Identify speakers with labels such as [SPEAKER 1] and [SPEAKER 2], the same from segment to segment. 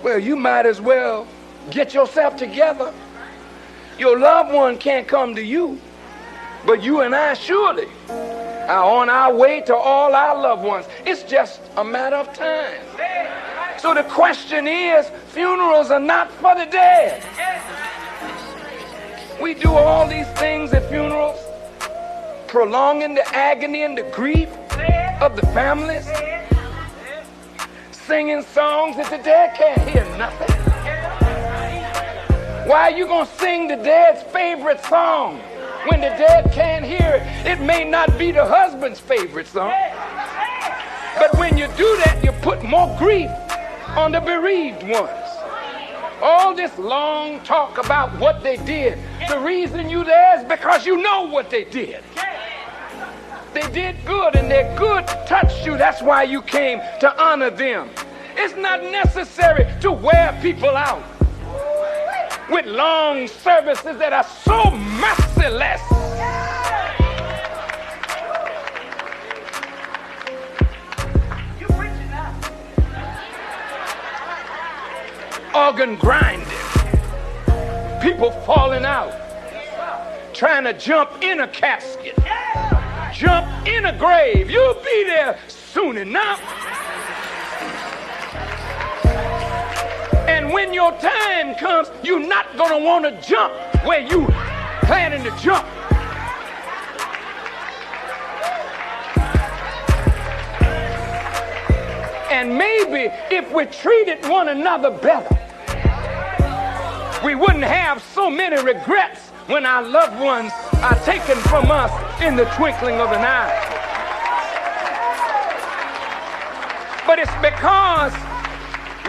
[SPEAKER 1] Well, you might as well get yourself together. Your loved one can't come to you, but you and I surely are on our way to all our loved ones. It's just a matter of time. So the question is, funerals are not for the dead. We do all these things at funerals, prolonging the agony and the grief of the families, singing songs that the dead can't hear nothing. Why are you going to sing the dead's favorite song when the dead can't hear it? It may not be the husband's favorite song, but when you do that, you put more grief on the bereaved ones. All this long talk about what they did, the reason you there is because you know what they did. They did good, and their good touched you. That's why you came, to honor them. It's not necessary to wear people out with long services that are so merciless. Organ grinding, people falling out, trying to jump in a casket, jump in a grave. You'll be there soon enough. And when your time comes, you're not going to want to jump where you planning to jump. And maybe if we treated one another better, we wouldn't have so many regrets when our loved ones are taken from us in the twinkling of an eye. But it's because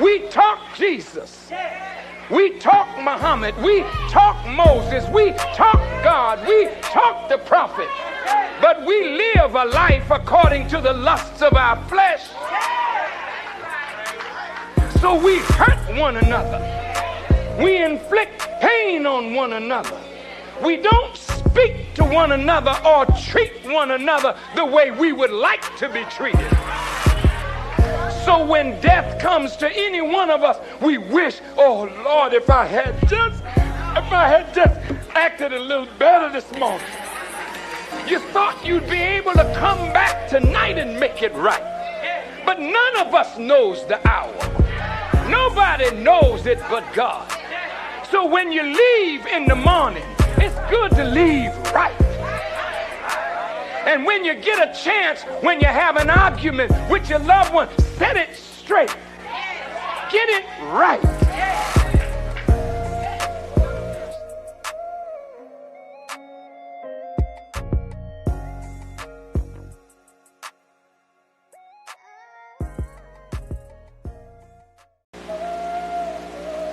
[SPEAKER 1] we talk Jesus, we talk Muhammad, we talk Moses, we talk God, we talk the prophet, but we live a life according to the lusts of our flesh. So we hurt one another. We inflict pain on one another. We don't speak to one another or treat one another the way we would like to be treated. So when death comes to any one of us, we wish, oh Lord, if I had just acted a little better this morning. You thought you'd be able to come back tonight and make it right. But none of us knows the hour. Nobody knows it but God. So when you leave in the morning, it's good to leave right. And when you get a chance, when you have an argument with your loved one, set it straight. Get it right.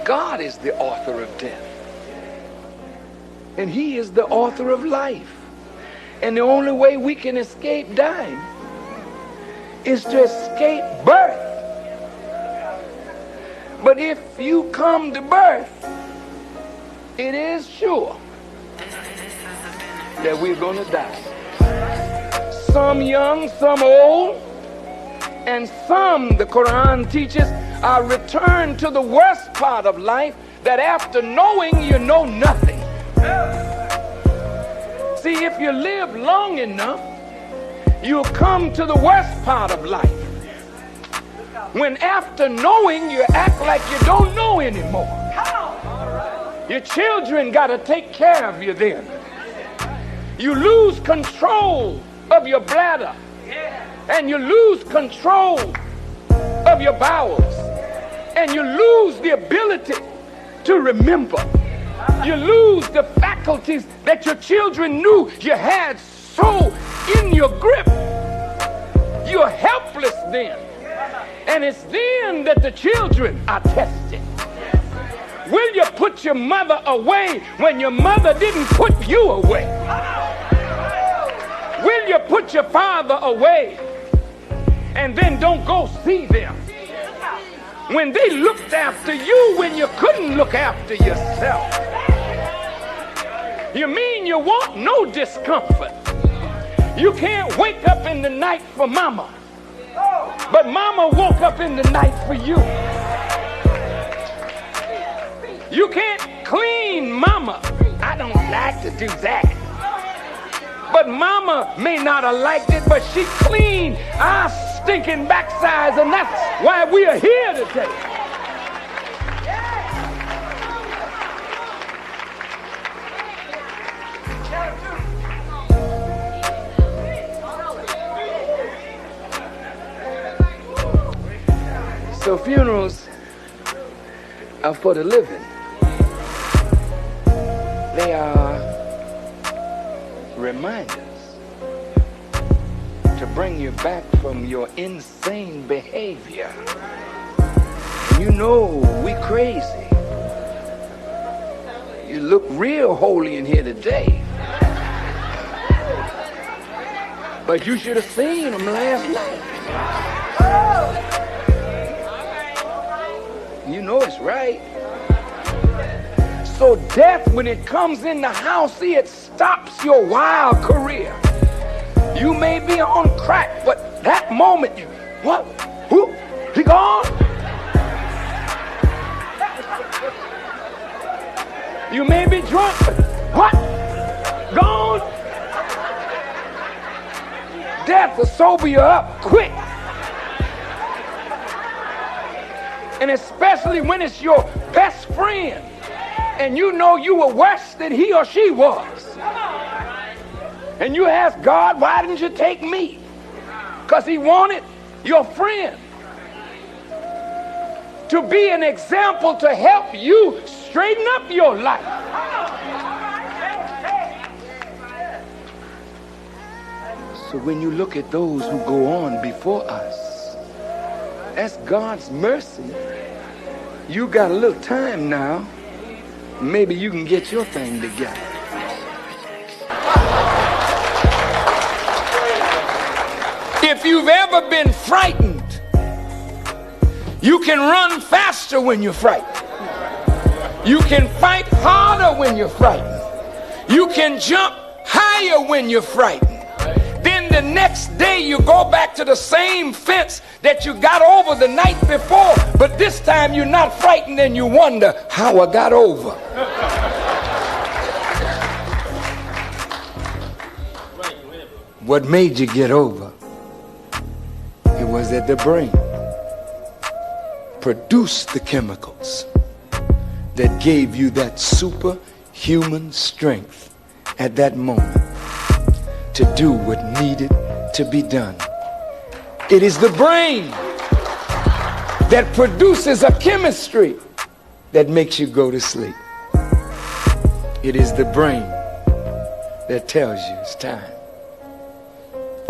[SPEAKER 1] God is the author of death. And he is the author of life. And the only way we can escape dying is to escape birth. But if you come to birth, it is sure that we're going to die. Some young, some old, and some, the Quran teaches, are returned to the worst part of life, that after knowing you know nothing. See, if you live long enough, you'll come to the worst part of life, when after knowing you act like you don't know anymore. Your children got to take care of you then. You lose control of your bladder, and you lose control of your bowels, and you lose the ability to remember. You lose the faculties that your children knew you had so in your grip. You're helpless then. And it's then that the children are tested. Will you put your mother away when your mother didn't put you away? Will you put your father away and then don't go see them when they looked after you when you couldn't look after yourself? You mean you want no discomfort? You can't wake up in the night for mama, but mama woke up in the night for you. can't clean mama. I don't like to do that. But mama may not have liked it, but she cleaned our stinking backsides, and that's why we are here today. So funerals are for the living. They are reminders to bring you back from your insane behavior. You know we crazy. You look real holy in here today. But you should have seen them last night. You know it's right. So death, when it comes in the house, see, it stops your wild career. You may be on crack, but that moment, you, what? Who? He gone? You may be drunk, but what? Gone? Death will sober you up quick. And especially when it's your best friend and you know you were worse than he or she was. And you ask God, why didn't you take me? Because he wanted your friend to be an example to help you straighten up your life. So when you look at those who go on before us, that's God's mercy. You got a little time now. Maybe you can get your thing together. If you've ever been frightened, you can run faster when you're frightened. You can fight harder when you're frightened. You can jump higher when you're frightened. Then the next day you go back to the same fence that you got over the night before, but this time you're not frightened and you wonder how I got over. What made you get over? It was that the brain produced the chemicals that gave you that superhuman strength at that moment to do what needed to be done. It is the brain that produces a chemistry that makes you go to sleep. It is the brain that tells you it's time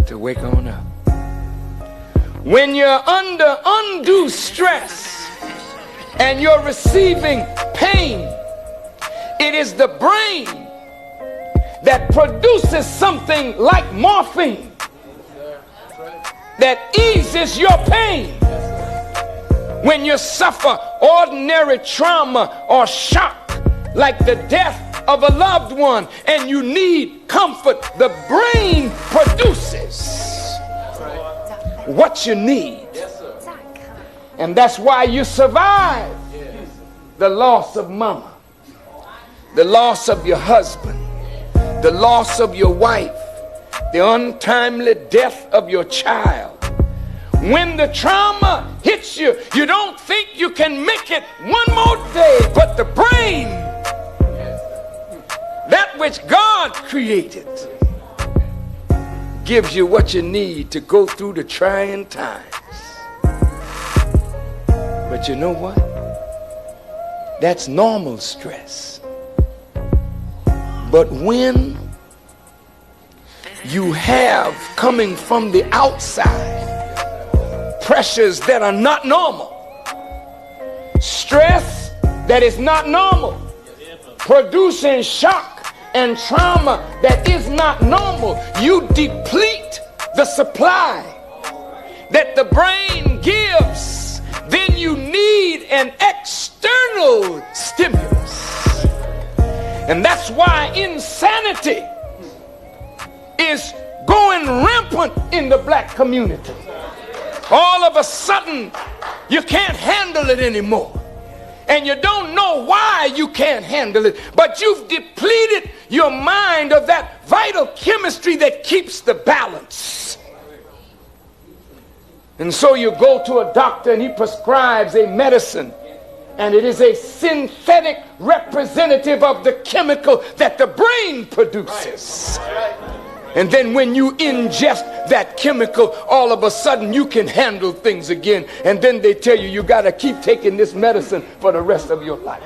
[SPEAKER 1] to wake on up. When you're under undue stress and you're receiving pain, it is the brain that produces something like morphine that eases your pain. When you suffer ordinary trauma or shock like the death of a loved one and you need comfort, the brain produces what you need. And that's why you survive the loss of mama, the loss of your husband, the loss of your wife, the untimely death of your child. When the trauma hits you, you don't think you can make it one more day, but the brain, that which God created, gives you what you need to go through the trying times. But you know what? That's normal stress. But when you have coming from the outside pressures that are not normal, stress that is not normal, producing shock and trauma that is not normal, you deplete the supply that the brain gives. Then you need an external stimulus. And that's why insanity is going rampant in the black community. All of a sudden, you can't handle it anymore. and you don't know why you can't handle it, but you've depleted your mind of that vital chemistry that keeps the balance. And so you go to a doctor and he prescribes a medicine, and it is a synthetic representative of the chemical that the brain produces. And then when you ingest that chemical, all of a sudden you can handle things again. And then they tell you, you got to keep taking this medicine for the rest of your life.